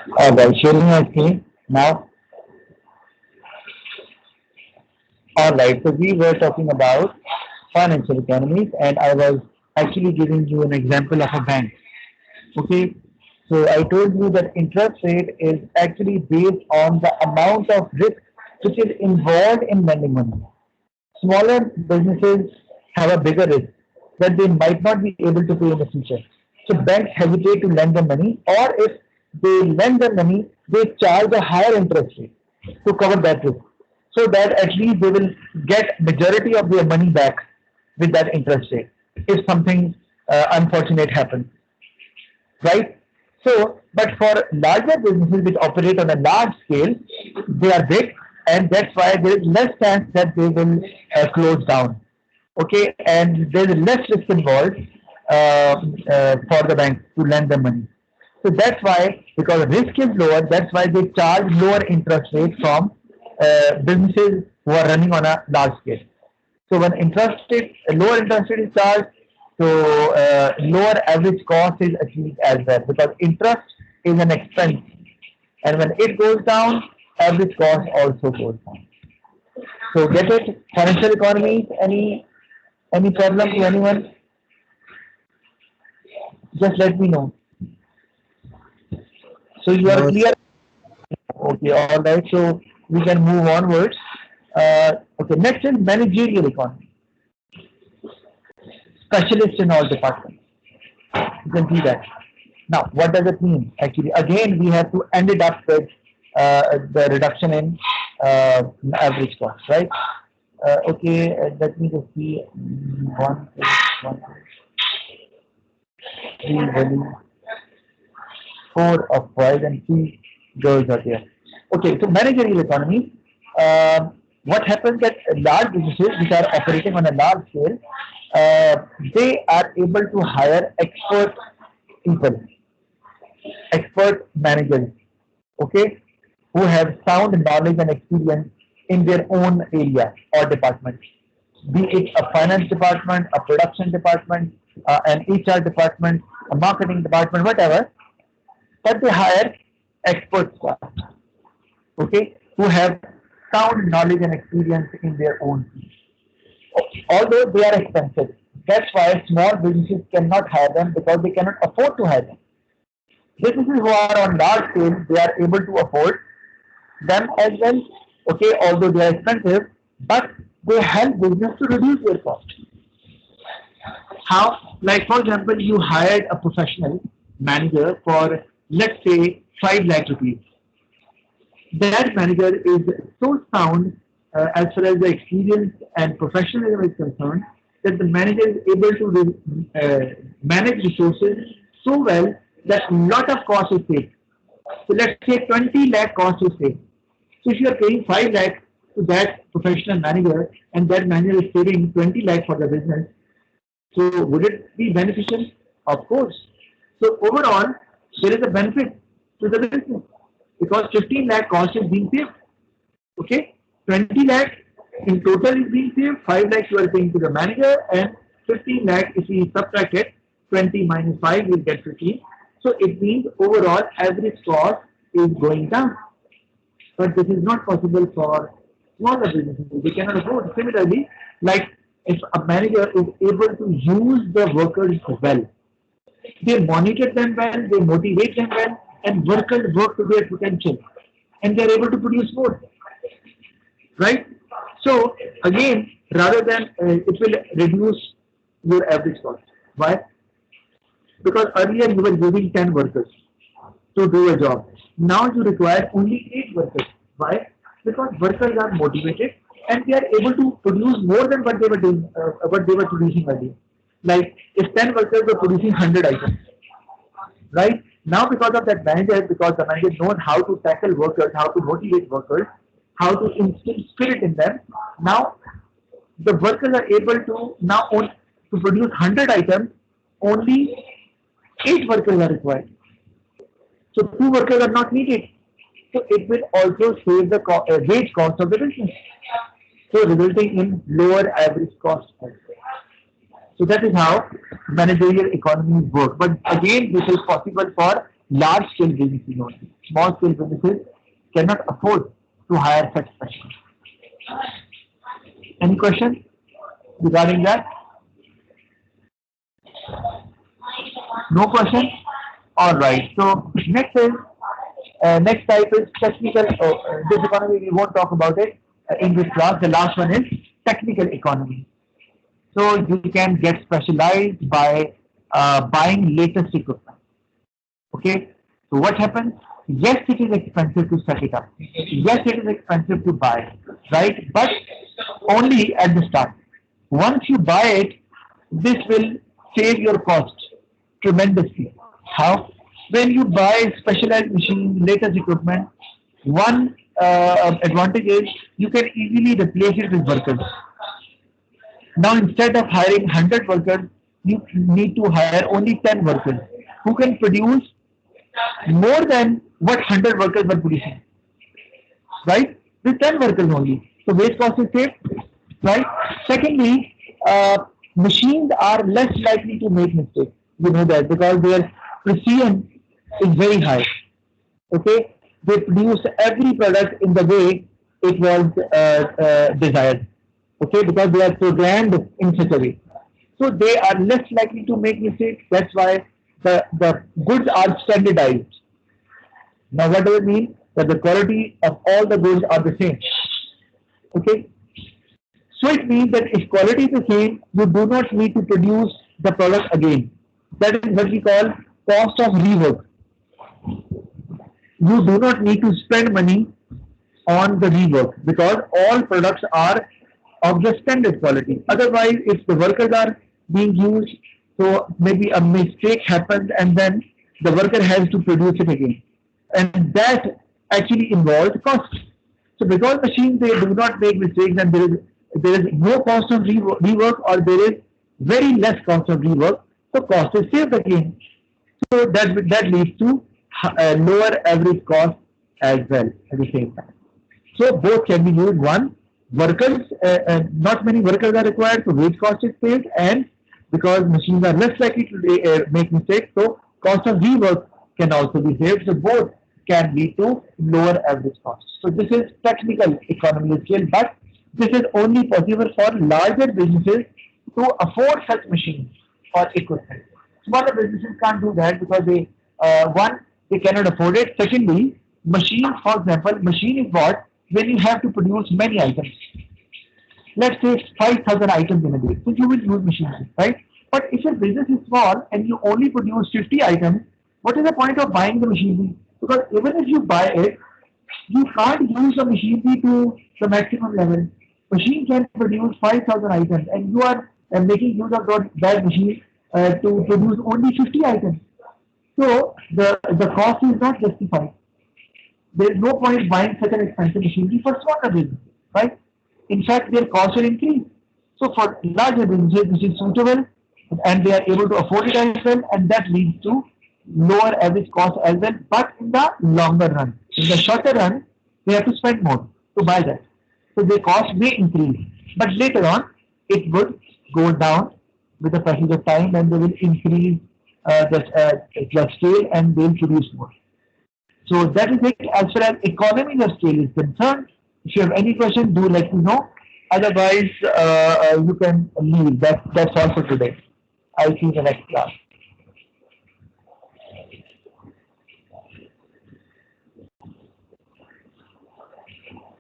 Alright, sharing my screen now. Alright, so we were talking about financial economies, and I was actually giving you an example of a bank. Okay, so I told you that interest rate is actually based on the amount of risk which is involved in lending money. Smaller businesses have a bigger risk that they might not be able to pay in the future. So banks hesitate to lend the money, or if they lend the money, they charge a higher interest rate to cover that risk, so that at least they will get majority of their money back with that interest rate if something unfortunate happens, right? So, but for larger businesses which operate on a large scale, they are big, and that's why there is less chance that they will close down. Okay, and there is less risk involved for the bank to lend the money. So that's why, because risk is lower, that's why they charge lower interest rate from businesses who are running on a large scale. So when lower interest rate is charged, so lower average cost is achieved as well, because interest is an expense, and when it goes down, average cost also goes down. So get it? Financial economy, any problem to anyone? Just let me know. So you are No, clear? Okay, all right. So we can move onwards. Okay, next is managerial economy, specialist in all departments. You can see that. Now, what does it mean? Actually, again, we have to end it up with the reduction in average cost, right? Okay, let me just see. One, two, one, two, three, value, four of boys and three girls are there. Okay, so managerial economy. What happens that large businesses which are operating on a large scale, uh, they are able to hire people, expert managers, okay, who have sound knowledge and experience in their own area or department, be it a finance department, a production department, an HR department, a marketing department, whatever, but they hire expert staff, okay, who have sound knowledge and experience in their own field. Although they are expensive, that's why small businesses cannot hire them because they cannot afford to hire them. Businesses who are on large scale, they are able to afford them as well. Okay, although they are expensive, but they help business to reduce their cost. How? Like for example, you hired a professional manager for, let's say, 5 lakh rupees. That manager is so sound as far as the experience and professionalism is concerned, that the manager is able to manage resources so well that a lot of cost is saved. So let's say 20 lakh cost is saved. So if you are paying 5 lakh to that professional manager, and that manager is saving 20 lakh for the business, so would it be beneficial? Of course. So overall, there is a benefit to the business, because 15 lakh cost is being saved. Okay, 20 lakh in total is being saved. 5 lakh you are paying to the manager, and 15 lakh if we subtract it, 20 minus 5 will get 15. So it means overall average cost is going down. But this is not possible for smaller businesses. They cannot afford. Similarly, like if a manager is able to use the workers well, they monitor them well, they motivate them well, and workers work to their potential, and they are able to produce more, right? So again, rather than it will reduce your average cost. Why? Because earlier you were using 10 workers to do a job. Now you require only 8 workers. Why? Because workers are motivated, and they are able to produce more than what they were doing, what they were producing earlier. Like if 10 workers were producing 100 items, right? Now because of that manager, because the manager knows how to tackle workers, how to motivate workers, how to instill spirit in them. Now the workers are able to to produce 100 items, only 8 workers are required. So 2 workers are not needed. So it will also save the wage cost of the business. So resulting in lower average cost also. So that is how managerial economies work. But again, this is possible for large scale businesses only. small scale businesses cannot afford to hire such specialists. Any questions regarding that? No question? Alright, so next type is technical. This economy we won't talk about it in this class. The last one is technical economy. So you can get specialized by buying latest equipment. Okay. So what happens? Yes, it is expensive to set it up. Yes, it is expensive to buy, right? But only at the start. Once you buy it, this will save your cost tremendously. How? When you buy specialized machines, latest equipment, one advantage is you can easily replace it with workers. Now, instead of hiring 100 workers, you need to hire only 10 workers who can produce more than what 100 workers were producing, right? With 10 workers only. So, wage cost is saved, right? Secondly, machines are less likely to make mistakes. You know that because their precision is very high. Okay, they produce every product in the way it was desired. Okay, because they are programmed in such a way. So they are less likely to make mistakes. That's why the goods are standardized. Now, what does it mean? That the quality of all the goods are the same. Okay, so it means that if quality is the same, you do not need to produce the product again. That is what we call cost of rework. You do not need to spend money on the rework because all products are of the standard quality. Otherwise, if the workers are being used, so maybe a mistake happens and then the worker has to produce it again. And that actually involves cost. So because machines they do not make mistakes and there is no cost of rework or there is very less cost of rework, so cost is saved again. So that leads to lower average cost as well at the same time. So both can be used. One, workers, not many workers are required, so wage cost is saved, and because machines are less likely to make mistakes, so cost of rework can also be saved. So both can lead to lower average cost. So this is technical economy of scale, but this is only possible for larger businesses to afford such machines or equipment. Smaller businesses can't do that because one, they cannot afford it. Secondly, machine, for example, machine is what when you have to produce many items. Let's say 5,000 items in a day. So you will use machinery, right? But if your business is small and you only produce 50 items, what is the point of buying the machinery? Because even if you buy it, you can't use the machinery to the maximum level. Machine can produce 5,000 items and you are making use of that machine to produce only 50 items. So the cost is not justified. There is no point buying such an expensive machinery for smaller businesses, right? In fact, their cost will increase. So for larger businesses, this is suitable and they are able to afford it as well, and that leads to lower average cost as well, but in the longer run. In the shorter run, they have to spend more to buy that. So their cost may increase, but later on, it would go down with the passage of time and they will increase the scale and they will produce more. So that is it as far as economy of scale is concerned. If you have any question, do let me know. Otherwise, you can leave. That's all for today. I'll see you in the next class.